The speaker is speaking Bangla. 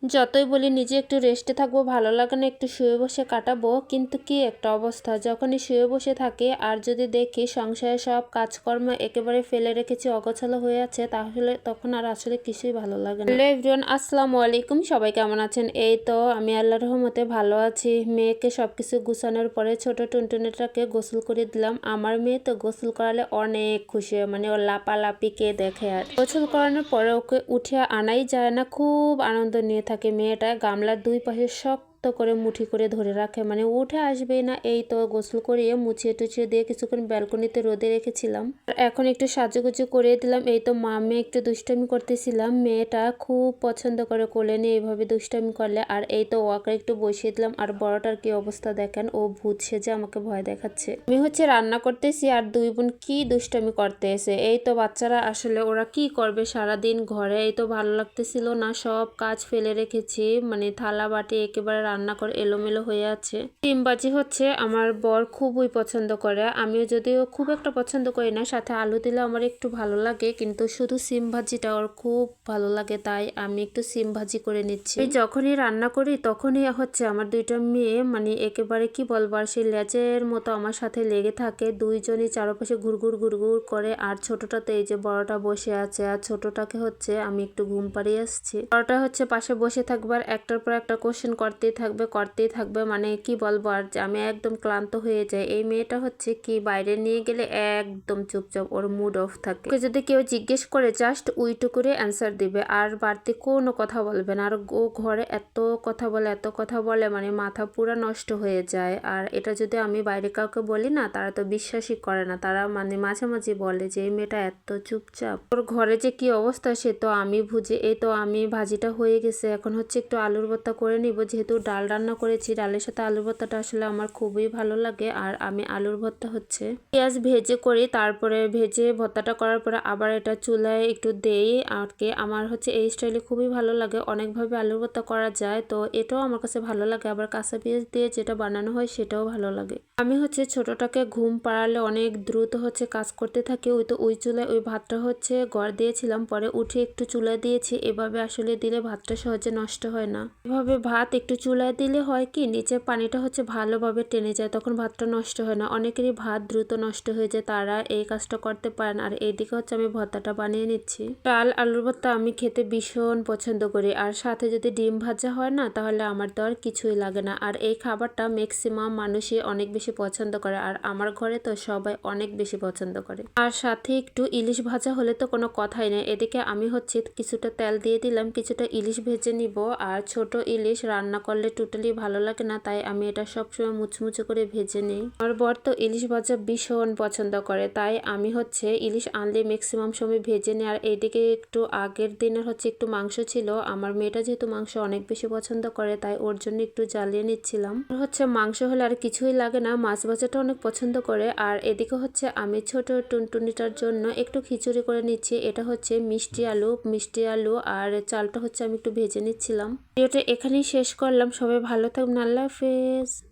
যতই বলি নিজে একটু রেস্টে থাকবো, ভালো লাগে না, একটু শুয়ে বসে কাটাবো, কিন্তু কি একটা অবস্থা, যখনই শুয়ে বসে থাকি আর যদি দেখি সংসারে সব কাজকর্ম একেবারে ফেলে রেখেছি, অগোছালো হয়ে আছে, তাহলে তখন আর আসলে কিছুই ভালো লাগে না। হ্যালো এভরিওয়ান, আসসালামু আলাইকুম। সবাই কেমন আছেন? এই তো আমি আল্লাহর রহমতে ভালো আছি। মেয়েকে সবকিছু গুছানোর পরে ছোট টুনটুনিটাকে গোসল করে দিলাম। আমার মেয়ে তো গোসল করালে অনেক খুশি হয়, মানে ও লাপালাপি কে দেখে। আর গোসল করানোর পরে ওকে উঠে আনাই যায় না, খুব আনন্দ নিয়ে থাকে মেয়েটা। গামলার দুই পাশে শক্ত করে মুঠি করে ধরে রাখে, মানে উঠে আসবেই না। এই তো গোসল করিয়ে মুছিয়ে টুছিয়ে দিয়ে কিছুক্ষণ ব্যালকনিতে রোদে রেখেছিলাম। আর এখন একটু সাজুগুজু করে দিলাম। এই তো মা মেয়ে একটু দুষ্টামি করতেছিলাম। মেয়েটা খুব পছন্দ করে কোলে নিয়ে এইভাবে দুষ্টামি করলে। আর এই তো ওকে একটু বসিয়ে দিলাম। আর বড়টার কি অবস্থা দেখেন, ও ভূত সেজে আমাকে ভয় দেখাচ্ছে। আমি হচ্ছে রান্না করতেছি আর দুই বোন কি দুষ্টামি করতে এসে। এই তো বাচ্চারা আসলে ওরা কি করবে সারাদিন ঘরে। এই তো ভালো লাগতেছিল না, সব কাজ ফেলে রেখেছি, মানে থালা বাটি একেবারে রান্না করে এলোমেলো হয়ে আছে। ডিম ভাজি হচ্ছে আমার বর খুবই পছন্দ করে, আমিও যদিও খুব একটা পছন্দ করি না, সাথে আলু দিলে আমার একটু ভালো লাগে, কিন্তু শুধু সিম ভাজিটা ওর খুব ভালো লাগে, তাই আমি একটু সিম ভাজি করে নিচ্ছি। যখনই রান্না করি তখনই হচ্ছে আমার দুইটা মেয়ে মানে একেবারে কি বলবো আর সেই লেজের মতো আমার সাথে লেগে থাকে, দুইজনই চারপাশে ঘুরঘুর ঘুরঘুর করে। আর ছোটটাতে এই যে বড়টা বসে আছে, আর ছোটটাকে হচ্ছে আমি একটু ঘুম পাড়িয়ে আসছি। বড়টা হচ্ছে পাশে বসে থাকবে আর একটার পর একটা কোশ্চেন করতেই থাকবে, মানে কি বলবো আর যে আমি একদম ক্লান্ত হয়ে যাই। এই মেয়েটা হচ্ছে কি বাইরে নিয়ে গেলে একদম চুপচাপ, ওর মুড অফ থাকে। ওকে যদি কেউ জিজ্ঞেস করে জাস্ট উইটু করে অ্যান্সার দিবে, আর বাড়তি কোনো কথা বলবে না। আর ও ঘরে এত কথা বলে মানে মাথা পুরো নষ্ট হয়ে যায়। আর এটা যদি আমি বাইরে কাউকে বলি না, তারা তো বিশ্বাসই করে না, তারা মানে মাঝে মাঝে বলে যে এই মেয়েটা এত চুপচাপ। ওর ঘরে যে কি অবস্থা সে তো আমি বুঝি। এই তো আমি ভাজিটা হয়ে গেছে, এখন হচ্ছে একটু আলুর ভর্তা করে নিব, যেহেতু ডাল রান্না করেছি, ডালের সাথে আলুর ভর্তাটা আসলে আমার খুবই ভালো লাগে। আর আমি আলুর ভর্তা হচ্ছে পেঁয়াজ ভেজে করি, তারপরে ভেজে ভর্তাটা করার পরে আবার এটা চুলায় একটু দেই আর কি। আমার হচ্ছে এই স্টাইলে খুবই ভালো লাগে, অনেকভাবে আলুর ভর্তা করা যায়, তো এটাও আমার কাছে ভালো লাগে। আবার কাঁচা পেঁয়াজ দিয়ে যেটা বানানো হয় সেটাও ভালো লাগে। আমি হচ্ছে ছোটটাকে ঘুম পাড়ালে অনেক দ্রুত হচ্ছে কাজ করতে থাকি। ওই তো ওই চুলায় ওই ভাতটা হচ্ছে গড় দিয়েছিলাম, পরে উঠে একটু চুলায় দিয়েছি। এভাবে আসলে দিলে ভাতটা সহজে নষ্ট হয় না। এভাবে ভাত একটু চুলায় দিলে হয় কি নিচে পানিটা হচ্ছে ভালোভাবে টেনে যায়, তখন ভাতটা নষ্ট হয় না। অনেকেরই ভাত দ্রুত নষ্ট হয়ে যায়, তারা এই কাজটা করতে পারেন। আর এইদিকে হচ্ছে আমি ভর্তাটা বানিয়ে নিচ্ছি। ডাল আলুর ভর্তা আমি খেতে ভীষণ পছন্দ করি, আর সাথে যদি ডিম ভাজা হয় না, তাহলে আমার তো আর কিছুই লাগে না। আর এই খাবারটা ম্যাক্সিমাম মানুষই অনেক বেশি পছন্দ করে, আর আমার ঘরে তো সবাই অনেক বেশি পছন্দ করে। আর সাথে একটু ইলিশ ভাজা হলে তো কোনো কথাই নেই। এদিকে আমি হচ্ছে কিছুটা তেল দিয়ে দিলাম, কিছুটা ইলিশ ভেজে নিব। আর ছোট ইলিশ রান্না করলে টোটালি ভালো লাগে না, তাই আমি এটা সবসময় মুচমুচে করে ভেজে নিই। আমার বর তো ইলিশ ভাজা ভীষণ পছন্দ করে, তাই আমি হচ্ছে ইলিশ আনলে ম্যাক্সিমাম সময় ভেজে নিই। আর এইদিকে একটু আগের দিনের হচ্ছে একটু মাংস ছিল, আমার মেয়েটা যেহেতু মাংস অনেক বেশি পছন্দ করে, তাই ওর জন্য একটু জ্বালিয়ে নিচ্ছিলাম। হচ্ছে মাংস হলে আর কিছুই লাগে না, মাছ ভাজাটা অনেক পছন্দ করে। আর এদিকে হচ্ছে আমি ছোট টুনটুনিটার জন্য একটু খিচুড়ি করে নিচ্ছি। এটা হচ্ছে মিষ্টি আলু আর চালটা হচ্ছে আমি একটু ভেজে নিচ্ছিলাম। ভিডিওটা এখানেই শেষ করলাম, সবাই ভালো থাকবেন, আল্লাহ হাফেজ।